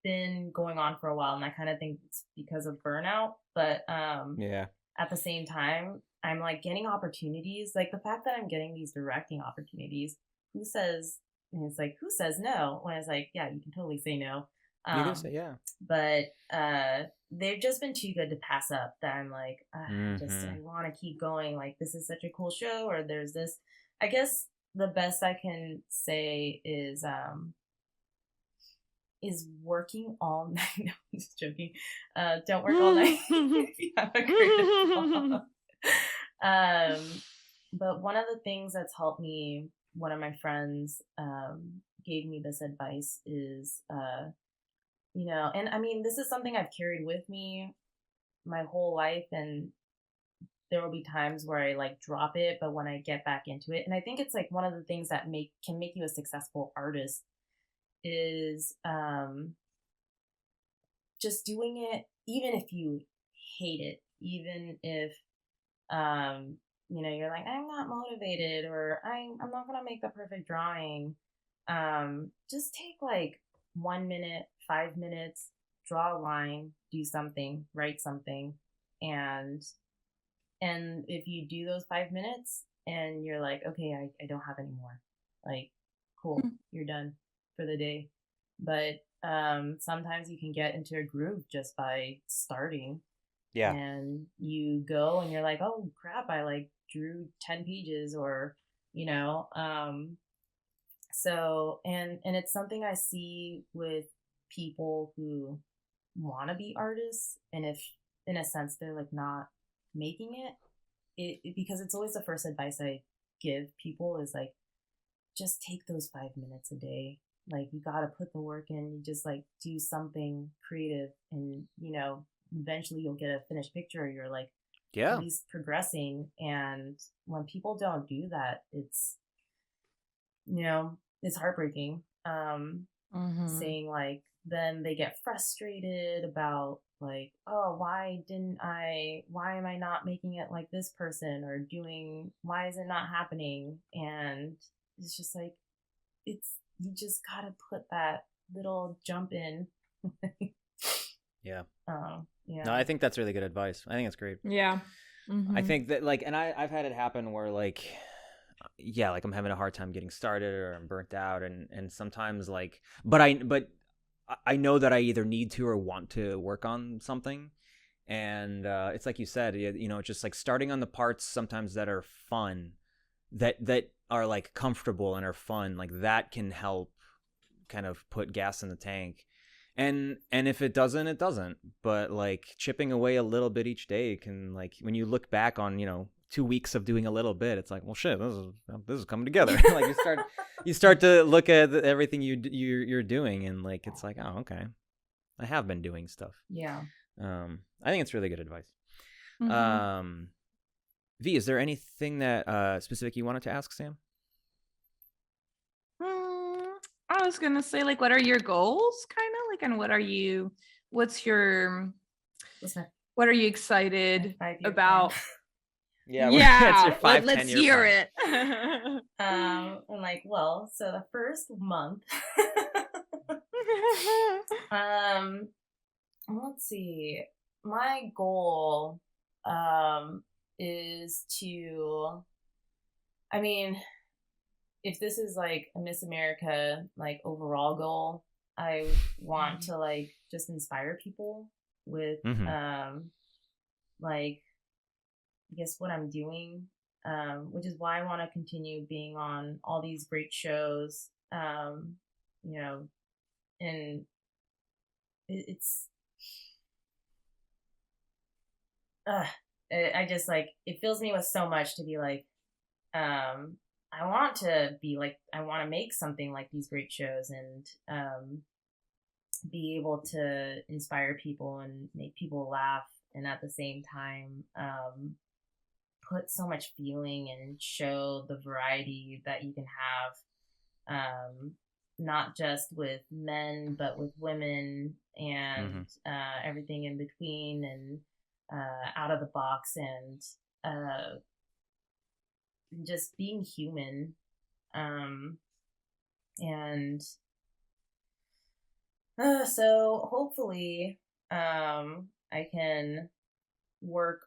been going on for a while, and I kind of think it's because of burnout. But at the same time, I'm like getting opportunities. Like the fact that I'm getting these directing opportunities. Who says And it's like, who says no? When it's like, yeah, you can totally say no. You can say, yeah. But they've just been too good to pass up that I'm like, I want to keep going. Like, this is such a cool show, or there's this. I guess the best I can say is working all night. No, I'm just joking. Don't work all night if you have a creative block. But one of the things that's helped me, one of my friends gave me this advice is, and I mean, this is something I've carried with me my whole life, and there will be times where I like drop it, but when I get back into it, and I think it's like one of the things that can make you a successful artist is just doing it, even if you hate it, even if you're like, I'm not motivated, or I'm not gonna make the perfect drawing. Just take like 1 minute, 5 minutes, draw a line, do something, write something, and if you do those 5 minutes and you're like, okay, I don't have any more, like, cool, you're done for the day. But sometimes you can get into a groove just by starting. Yeah. And you go and you're like, oh crap, I like drew 10 pages, or so and it's something I see with people who want to be artists, and if in a sense they're like not making it because it's always the first advice I give people is like, just take those 5 minutes a day. Like, you got to put the work in. You just like do something creative, and eventually you'll get a finished picture. You're like, at least progressing. And when people don't do that, it's it's heartbreaking. Saying like, then they get frustrated about like, oh, why am I not making it like this person, or why is it not happening? And it's just like, you just gotta put that little jump in. Yeah. Yeah. No, I think that's really good advice. I think it's great. Yeah. I think that like, and I've had it happen where like, yeah, like I'm having a hard time getting started, or I'm burnt out, and sometimes like, but I know that I either need to or want to work on something, and it's like you said, just like starting on the parts sometimes that are fun, that are like comfortable and are fun, like that can help kind of put gas in the tank. And if it doesn't, it doesn't. But like chipping away a little bit each day can, like, when you look back on 2 weeks of doing a little bit, it's like, well, shit, this is coming together. Like you start to look at everything you're doing, and like it's like, oh, okay, I have been doing stuff. Yeah. I think it's really good advice. V, is there anything that specific you wanted to ask Sam? I was gonna say, like, what are your goals, kind of like, and what are you excited about? Yeah, let's hear it. I'm like, well, so the first month, let's see, my goal is to, I mean, if this is like a Miss America like overall goal, I want to like just inspire people with like, I guess what I'm doing, which is why I want to continue being on all these great shows, and it's I just like, it fills me with so much to be like, I want to make something like these great shows, and be able to inspire people and make people laugh, and at the same time put so much feeling and show the variety that you can have, not just with men but with women, and everything in between, and out of the box, and just being human, and so hopefully I can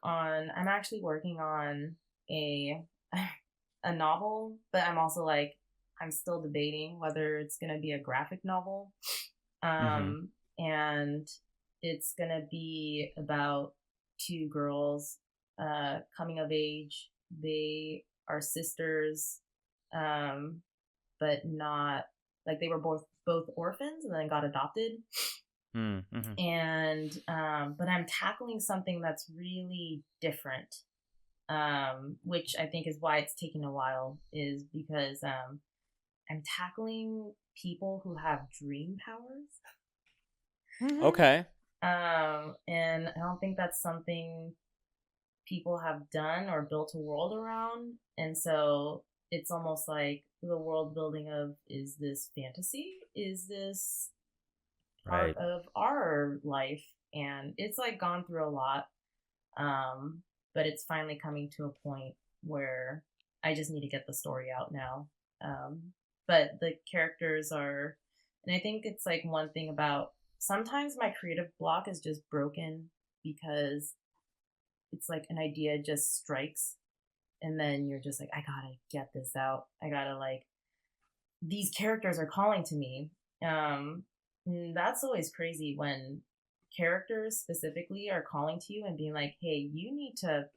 I'm actually working on a novel, but I'm also like, I'm still debating whether it's going to be a graphic novel. Mhm. And it's going to be about two girls coming of age. They are sisters, but not like they were both orphans and then got adopted. Mhm. And but I'm tackling something that's really different, which I think is why it's taking a while, is because I'm tackling people who have dream powers. Okay. And I don't think that's something people have done or built a world around. And so it's almost like the world building of, is this fantasy? Is this part Right. of our life? And it's like gone through a lot. But it's finally coming to a point where I just need to get the story out now. But the characters are, and I think it's like one thing about, sometimes my creative block is just broken because it's like an idea just strikes and then you're just like, I gotta get this out. I gotta like, these characters are calling to me. And that's always crazy when characters specifically are calling to you and being like, hey, you need to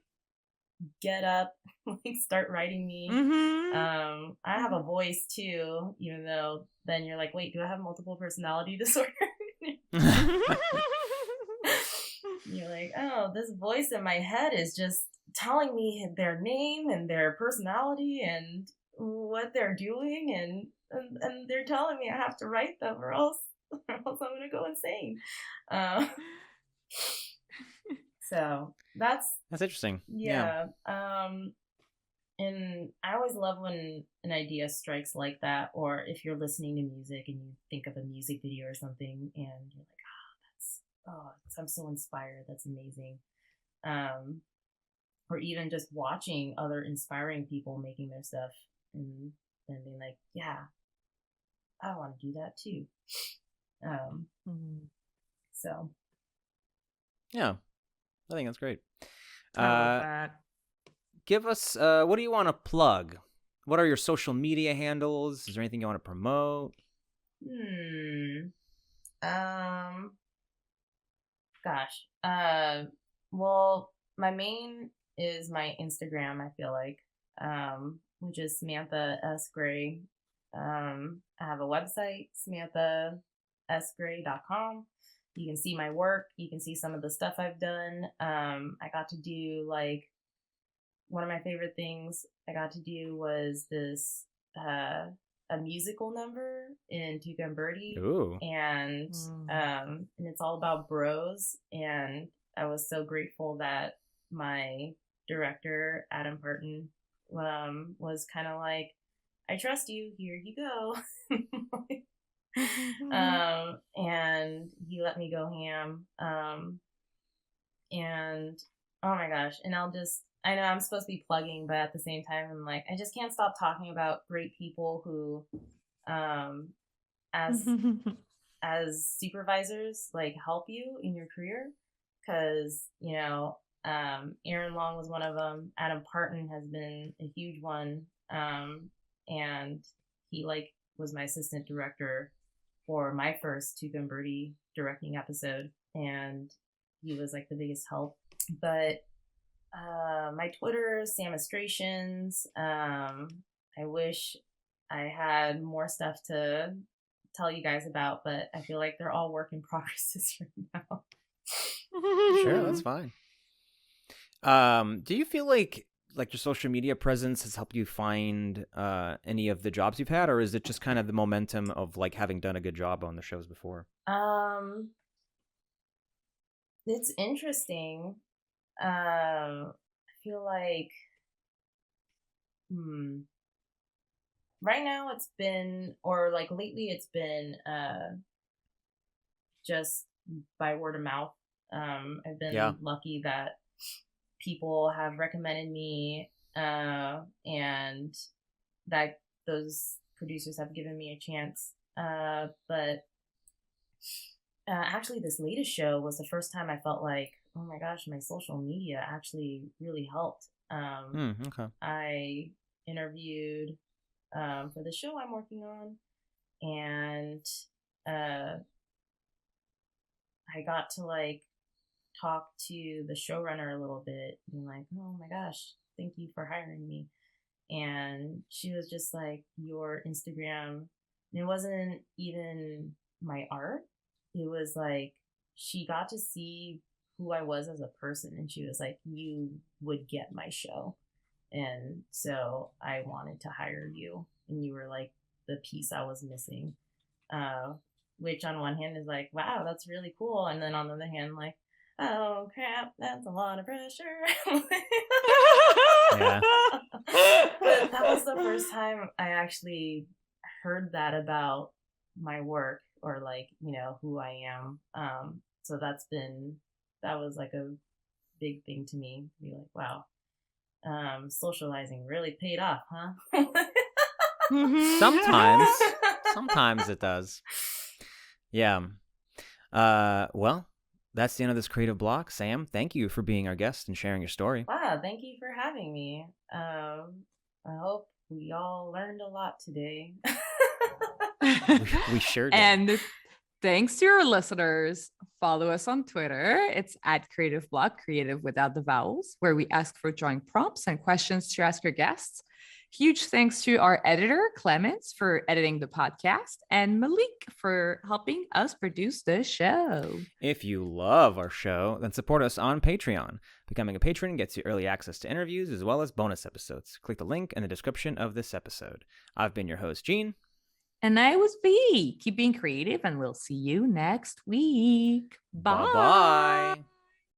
get up, like start writing me. I have a voice too, even though then you're like, wait, do I have multiple personality disorder? You're like, oh, this voice in my head is just telling me their name and their personality and what they're doing, and they're telling me I have to write them or else I'm gonna go insane. So that's interesting. yeah. And I always love when an idea strikes like that, or if you're listening to music and you think of a music video or something and you're like, I'm so inspired. That's amazing. Or even just watching other inspiring people making their stuff and then being like, yeah, I want to do that too. So. Yeah, I think that's great. I love that. Give us, what do you want to plug? What are your social media handles? Is there anything you want to promote? Gosh. Well, my main is my Instagram, I feel like, which is Samantha S. Gray. I have a website, samanthasgray.com. You can see my work. You can see some of the stuff I've done. I got to do like, one of my favorite things I got to do was this, a musical number in Tuca Bertie. Ooh. And it's all about bros. And I was so grateful that my director, Adam Parton, was kind of like, I trust you, here you go. And he let me go ham. And oh my gosh. And I know I'm supposed to be plugging, but at the same time, I'm like, I just can't stop talking about great people who, as supervisors, like help you in your career. Cause, Aaron Long was one of them. Adam Parton has been a huge one. And he was my assistant director for my first Tuca and Birdie directing episode. And he was like the biggest help. But my Twitter, Samistrations. I wish I had more stuff to tell you guys about, but I feel like they're all work in progresses right now. Sure, that's fine. Do you feel like your social media presence has helped you find any of the jobs you've had, or is it just kind of the momentum of like having done a good job on the shows before? It's interesting. I feel like right now it's been, or like lately it's been just by word of mouth. I've been lucky that people have recommended me, and that those producers have given me a chance. But actually this latest show was the first time I felt like, oh my gosh, my social media actually really helped. Okay. I interviewed for the show I'm working on. And I got to like talk to the showrunner a little bit and like, oh my gosh, thank you for hiring me. And she was just like, your Instagram, and it wasn't even my art. It was like, she got to see who I was as a person, and she was like, you would get my show. And so I wanted to hire you, and you were like the piece I was missing. Which on one hand is like, wow, that's really cool. And then on the other hand, like, oh crap, that's a lot of pressure. Yeah. But that was the first time I actually heard that about my work, or like, you know, who I am. So that was like a big thing to me. Be like, wow, socializing really paid off, huh? Sometimes it does. Yeah. Well, that's the end of this creative block. Sam, thank you for being our guest and sharing your story. Wow, thank you for having me. I hope we all learned a lot today. We sure did. And thanks to your listeners. Follow us on Twitter. It's at Creative Block, creative without the vowels, where we ask for drawing prompts and questions to ask our guests. Huge thanks to our editor, Clemens, for editing the podcast, and Malik for helping us produce the show. If you love our show, then support us on Patreon. Becoming a patron gets you early access to interviews as well as bonus episodes. Click the link in the description of this episode. I've been your host, Gene. And I was V. Keep being creative, and we'll see you next week. Bye. Bye-bye.